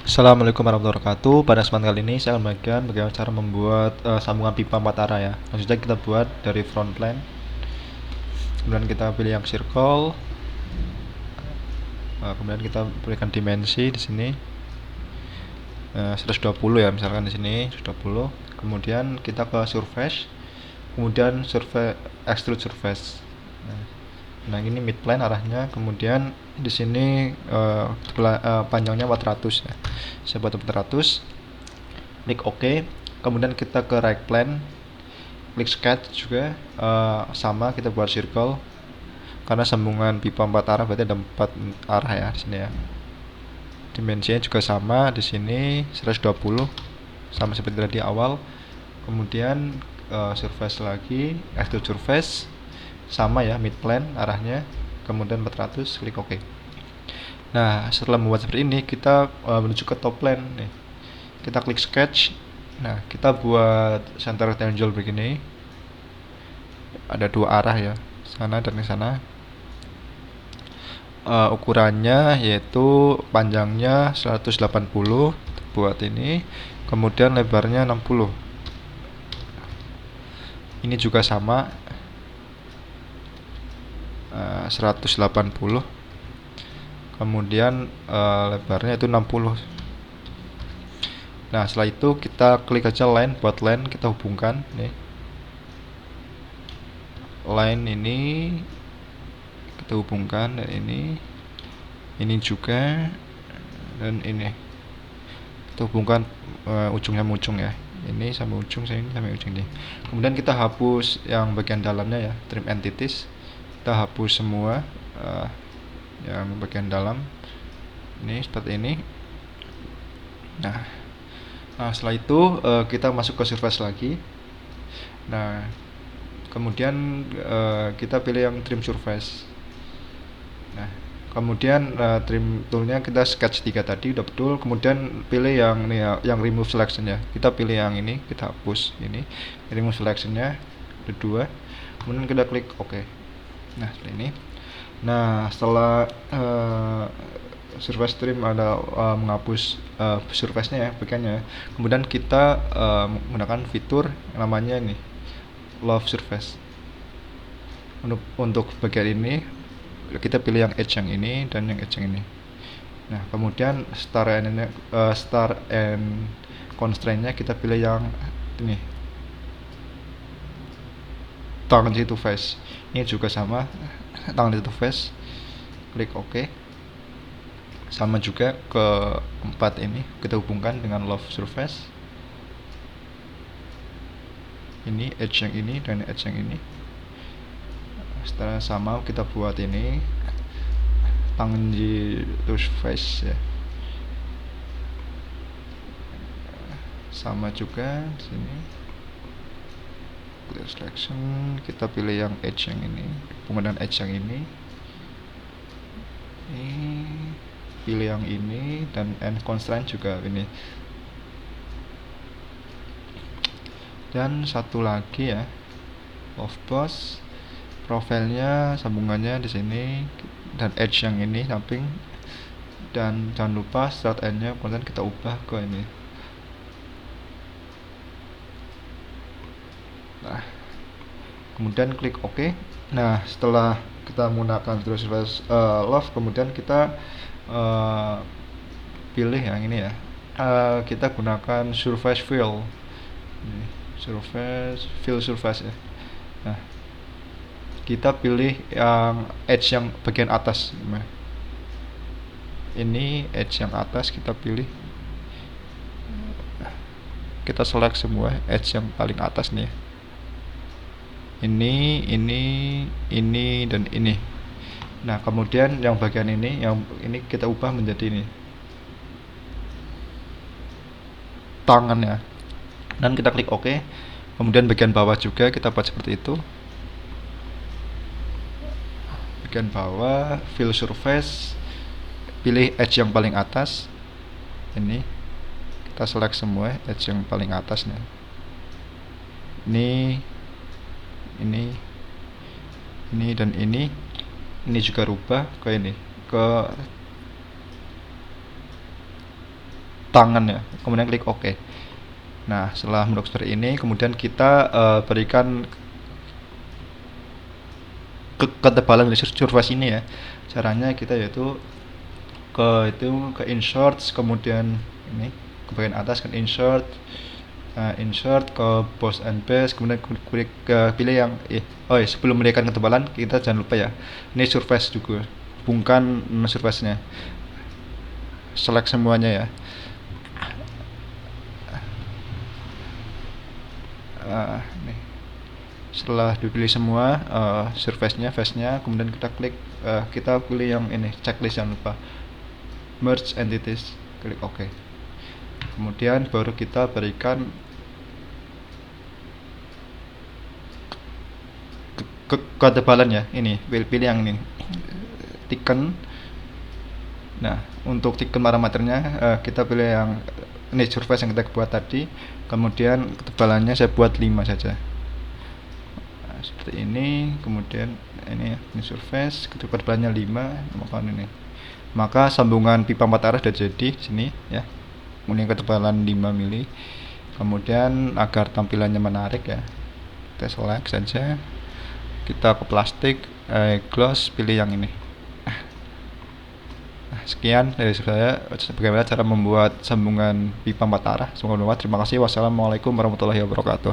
Assalamualaikum warahmatullahi wabarakatuh. Pada kesempatan kali ini saya akan bagikan bagaimana cara membuat sambungan pipa 4 arah ya. Maksudnya kita buat dari front plane, kemudian kita pilih yang circle, kemudian kita berikan dimensi di sini 120 ya, misalkan di sini 120. Kemudian kita ke surface, kemudian extrude surface. Nah, ini mid plane arahnya, kemudian di sini panjangnya 400 ya. Saya buat 400. Klik OK. Kemudian kita ke right plane, klik sketch juga, sama kita buat circle karena sambungan pipa 4 arah berarti ada 4 arah ya di sini ya. Dimensinya juga sama di sini 120 sama seperti tadi awal. Kemudian surface lagi, extrude surface sama ya, mid plane arahnya, kemudian 400, klik OK. Nah, setelah membuat seperti ini kita menuju ke top plane nih. Kita klik sketch. Nah, kita buat center rectangle begini. Ada dua arah ya, sana dan ke sana. Ukurannya yaitu panjangnya 180 buat ini, kemudian lebarnya 60. Ini juga sama 180, kemudian lebarnya itu 60. Nah, setelah itu kita klik aja line, buat line kita hubungkan nih. Line ini kita hubungkan dan ini juga, dan ini kita hubungkan ujungnya sama ujung ya. Ini sama ujung, ini sama ujung ini. Kemudian kita hapus yang bagian dalamnya ya, trim entities. Kita hapus semua yang bagian dalam ini seperti ini. Nah, setelah itu kita masuk ke surface lagi. Nah, kemudian kita pilih yang trim surface. Nah, kemudian trim toolnya kita sketch 3 tadi udah betul. Kemudian pilih yang ini ya, yang remove selection ya. Kita pilih yang ini, kita hapus ini remove selectionnya ada 2. Kemudian kita klik OK. Nah, seperti ini. Nah, setelah surface trim ada menghapus surface-nya ya, bagiannya. Kemudian kita menggunakan fitur namanya ini love surface. Untuk bagian ini kita pilih yang edge yang ini dan yang edge yang ini. Nah, kemudian start and constraint-nya kita pilih yang ini, tangent to face. Ini juga sama, tangent to face. Klik OK. Sama juga ke 4 ini kita hubungkan dengan love surface. Ini edge yang ini dan edge yang ini. Setelah sama kita buat ini tangent to face ya. Sama juga di sini. Clear selection, kita pilih yang edge yang ini, hubungan edge yang ini. Pilih yang ini dan end constraint juga ini. Dan satu lagi ya, of boss, profilnya sambungannya di sini dan edge yang ini samping, dan jangan lupa start end-nya kemudian kita ubah ke ini. Nah, kemudian klik OK. Nah, setelah kita menggunakan surface love, kemudian kita pilih yang ini ya. Kita gunakan surface fill. Fill surface ya. Nah, kita pilih yang edge yang bagian atas. Ini edge yang atas kita pilih. Kita select semua edge yang paling atas nih. Ini dan ini. Nah, kemudian yang bagian ini, yang ini kita ubah menjadi ini tangan ya. Dan kita klik OK. Kemudian bagian bawah juga kita buat seperti itu. Bagian bawah, fill surface, pilih edge yang paling atas. Ini kita select semua edge yang paling atasnya. Ini dan ini juga rubah ke ini, ke tangan ya, kemudian klik OK. Nah, setelah menurut seperti ini, kemudian kita berikan ketebalan dari surface ini ya. Caranya kita yaitu ke insert, kemudian ini ke bagian atas kan insert, insert ke boss and base, kemudian klik pilih yang sebelum memberikan ketebalan kita jangan lupa ya, ini surface juga, hubungkan surface nya, select semuanya ya. Nih. Setelah dipilih semua surface-nya, face-nya, kemudian kita klik, kita pilih yang ini checklist, jangan lupa merge entities, klik OK. Kemudian baru kita berikan ketebalan ya, ini pilih yang ini thicken. Nah, untuk thicken parameternya kita pilih yang ini surface yang kita buat tadi, kemudian ketebalannya saya buat 5 saja. Nah, seperti ini, kemudian ini surface, ketebalannya 5, maka sambungan pipa 4 arah sudah jadi sini ya. Kemudian ketebalan 5 mili. Kemudian agar tampilannya menarik ya, kita select saja, kita ke plastik, gloss, pilih yang ini. Sekian dari saya bagaimana cara membuat sambungan pipa 4 arah. Semoga bermanfaat. Terima kasih. Wassalamualaikum warahmatullahi wabarakatuh.